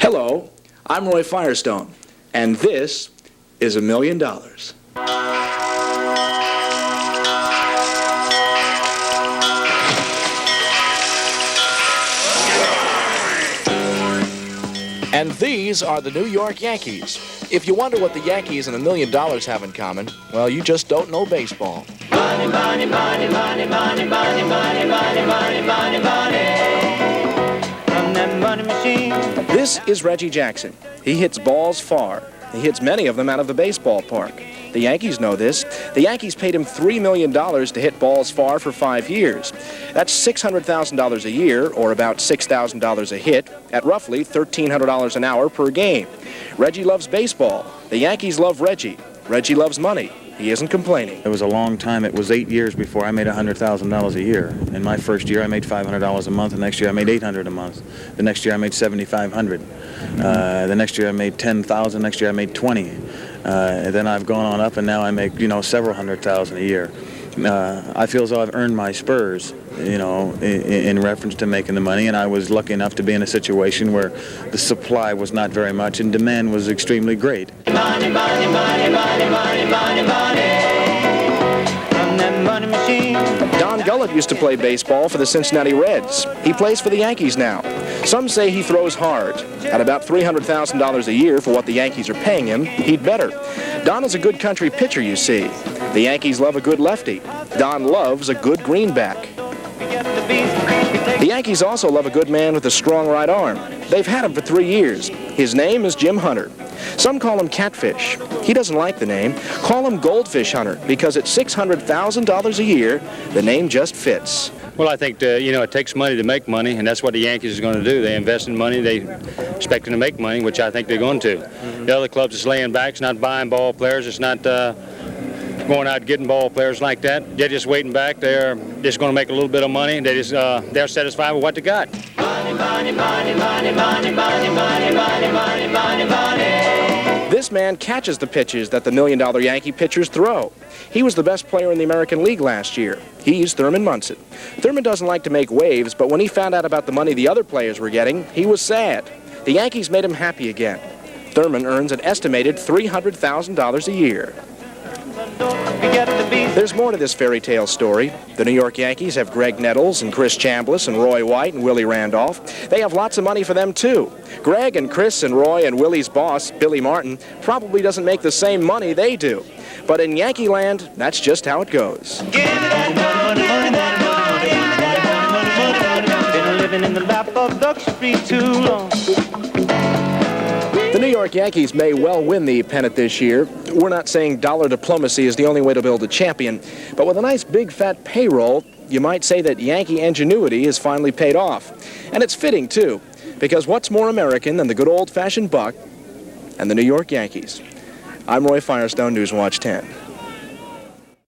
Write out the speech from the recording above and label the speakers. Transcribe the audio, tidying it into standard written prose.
Speaker 1: Hello, I'm Roy Firestone, and this is $1 Million. And these are the New York Yankees. If you wonder what the Yankees and $1 Million have in common, well, you just don't know baseball. Money, money, money, money, money, money, money, money, money, money, money. From that money machine. This is Reggie Jackson. He hits balls far. He hits many of them out of the baseball park. The Yankees know this. The Yankees paid him $3 million to hit balls far for 5 years. That's $600,000 a year, or about $6,000 a hit, at roughly $1,300 an hour per game. Reggie loves baseball. The Yankees love Reggie. Reggie loves money. He isn't complaining.
Speaker 2: It was a long time. It was 8 years before I made $100,000 a year. In my first year, I made $500 a month. The next year, I made $800 a month. The next year, I made $7,500. The next year, I made $10,000. Next year, I made $20,000. And then I've gone on up, and now I make, several $100,000 a year. I feel as though I've earned my spurs, in reference to making the money, and I was lucky enough to be in a situation where the supply was not very much and demand was extremely great. Money, money, money, money, money, money, money. From that money machine.
Speaker 1: Don Gullett used to play baseball for the Cincinnati Reds. He plays for the Yankees now. Some say he throws hard. At about $300,000 a year for what the Yankees are paying him, he'd better. Don is a good country pitcher, you see. The Yankees love a good lefty. Don loves a good greenback. The Yankees also love a good man with a strong right arm. They've had him for 3 years. His name is Jim Hunter. Some call him Catfish. He doesn't like the name. Call him Goldfish Hunter, because at $600,000 a year, the name just fits.
Speaker 3: Well, I think, it takes money to make money, and that's what the Yankees are going to do. They invest in money. They expect them to make money, which I think they're going to. The other clubs is laying back. It's not buying ball players. It's not going out getting ball players like that. They're just waiting back. They're just going to make a little bit of money. They're satisfied with what they got. Money, money, money, money, money, money, money, money, money, money, money.
Speaker 1: This man catches the pitches that the $1 Million Yankee pitchers throw. He was the best player in the American League last year. He's Thurman Munson. Thurman doesn't like to make waves, but when he found out about the money the other players were getting, he was sad. The Yankees made him happy again. Thurman earns an estimated $300,000 a year. There's more to this fairy tale story. The New York Yankees have Greg Nettles and Chris Chambliss and Roy White and Willie Randolph. They have lots of money for them, too. Greg and Chris and Roy and Willie's boss, Billy Martin, probably doesn't make the same money they do. But in Yankee land, that's just how it goes.
Speaker 4: Been living in the lap of luxury too long.
Speaker 1: The New York Yankees may well win the pennant this year. We're not saying dollar diplomacy is the only way to build a champion, but with a nice big fat payroll, you might say that Yankee ingenuity has finally paid off. And it's fitting, too, because what's more American than the good old-fashioned buck and the New York Yankees? I'm Roy Firestone, Newswatch 10.